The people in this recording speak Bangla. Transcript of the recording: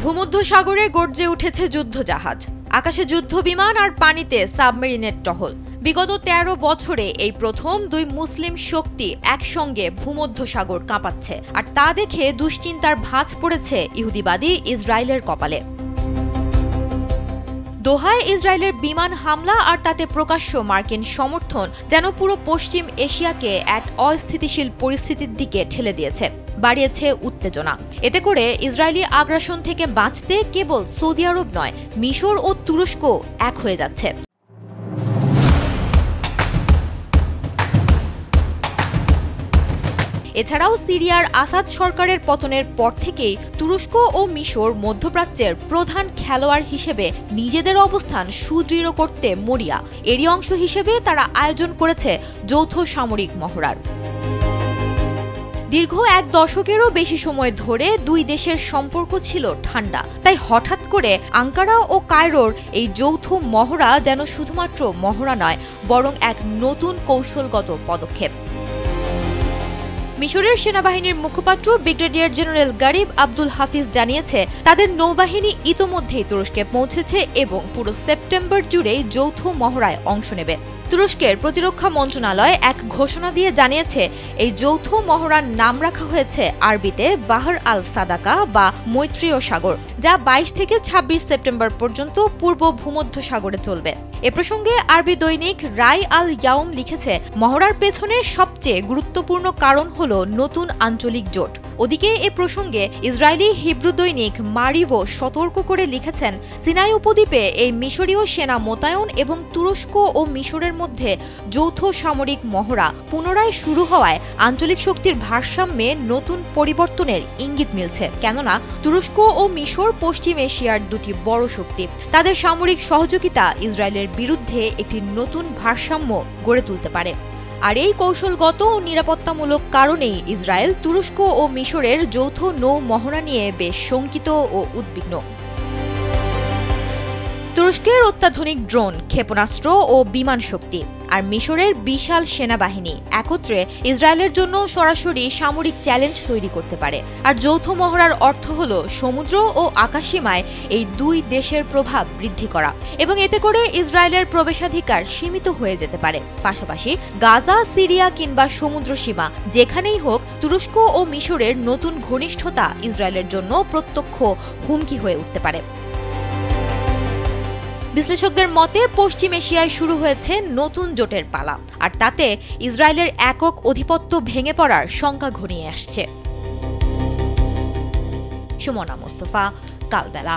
ভূমধ্যসাগরে গর্জে উঠেছে যুদ্ধজাহাজ, আকাশে যুদ্ধবিমান আর পানিতে সাবমেরিনের টহল। বিগত ১৩ বছরে এই প্রথম দুই মুসলিম শক্তি একসঙ্গে ভূমধ্যসাগর কাঁপাচ্ছে, আর তা দেখে দুশ্চিন্তার ভাঁজ পড়েছে ইহুদিবাদী ইসরায়েলের কপালে। দোহায় ইসরায়েলের বিমান হামলা আর তাতে প্রকাশ্য মার্কিন সমর্থন যেন পুরো পশ্চিম এশিয়াকে এক অস্থিতিশীল পরিস্থিতির দিকে ঠেলে দিয়েছে, বাড়িয়েছে উত্তেজনা। এতে করে ইসরায়েলি আগ্রাসন থেকে বাঁচতে কেবল সৌদি আরব নয়, মিশর ও তুরস্ক এক হয়ে যাচ্ছে। এছাড়াও সিরিয়ার আসাদ সরকারের পতনের পর থেকেই তুরস্ক ও মিশর মধ্যপ্রাচ্যের প্রধান খেলোয়াড় হিসেবে নিজেদের অবস্থান সুদৃঢ় করতে মরিয়া। এরই অংশ হিসেবে তারা আয়োজন করেছে যৌথ সামরিক মহড়ার। দীর্ঘ এক দশকেরও বেশি সময় ধরে দুই দেশের সম্পর্ক ছিল ঠান্ডা, তাই হঠাৎ করে আঙ্কারা ও কায়রোর এই যৌথ মহড়া যেন শুধুমাত্র মহড়া নয়, বরং এক নতুন কৌশলগত পদক্ষেপ। মিশরের সেনাবাহিনীর মুখপাত্র ব্রিগেডিয়ার জেনারেল গারিব আব্দুল হাফিজ জানিয়েছে, তাদের নৌবাহিনী ইতোমধ্যেই তুরস্কে পৌঁছেছে এবং পুরো সেপ্টেম্বর জুড়েই যৌথ মহড়ায় অংশ নেবে। তুরস্কের প্রতিরক্ষা মন্ত্রণালয় এক ঘোষণা দিয়ে জানিয়েছে, এই যৌথ মহড়ার নাম রাখা হয়েছে আরবিতে বাহর আল সাদাকা বা মৈত্রীয় সাগর, যা ২২ থেকে ২৬ সেপ্টেম্বর পর্যন্ত পূর্ব ভূমধ্যসাগরে চলবে। এ প্রসঙ্গে আরবি দৈনিক রায় আল ইয়াউম লিখেছে, মহড়ার পেছনে সবচেয়ে গুরুত্বপূর্ণ কারণ হল নতুন আঞ্চলিক জোট। ওদিকে এ প্রসঙ্গে ইসরায়েলি হিব্রু দৈনিক মারিভো সতর্ক করে লিখেছেন, সিনাই উপদ্বীপে এই মিশরীয় সেনা মোতায়েন এবং তুরস্ক ও মিশরের মধ্যে যৌথ সামরিক মহড়া পুনরায় শুরু হওয়ায় আঞ্চলিক শক্তির ভারসাম্যে নতুন পরিবর্তনের ইঙ্গিত মিলছে। কেননা তুরস্ক ও মিশর পশ্চিম এশিয়ার দুটি বড় শক্তি, তাদের সামরিক সহযোগিতা ইসরায়েলের বিরুদ্ধে একটি নতুন ভারসাম্য গড়ে তুলতে পারে। আর এই কৌশলগত ও নিরাপত্তামূলক কারণেই ইসরায়েল তুরস্ক ও মিশরের যৌথ নৌ মহড়া নিয়ে বেশ শঙ্কিত ও উদ্বিগ্ন। তুরস্কের অত্যাধুনিক ড্রোন, ক্ষেপণাস্ত্র ও বিমান শক্তি আর মিশরের বিশাল সেনাবাহিনী একত্রে ইসরায়েলের জন্য সরাসরি সামরিক চ্যালেঞ্জ তৈরি করতে পারে। আর যৌথ মহড়ার অর্থ হল সমুদ্র ও আকাশসীমায় এই দুই দেশের প্রভাব বৃদ্ধি করা, এবং এতে করে ইসরায়েলের প্রবেশাধিকার সীমিত হয়ে যেতে পারে। পাশাপাশি গাজা, সিরিয়া কিংবা সমুদ্র সীমা যেখানেই হোক, তুরস্ক ও মিশরের নতুন ঘনিষ্ঠতা ইসরায়েলের জন্য প্রত্যক্ষ হুমকি হয়ে উঠতে পারে। বিশ্লেষকদের মতে পশ্চিম এশিয়ায় শুরু হয়েছে নতুন জোটের পালা, আর তাতে ইসরায়েলের একক আধিপত্য ভেঙে পড়ার শঙ্কা ঘনিয়ে আসছে। সুমনা মুস্তফা, কালবেলা।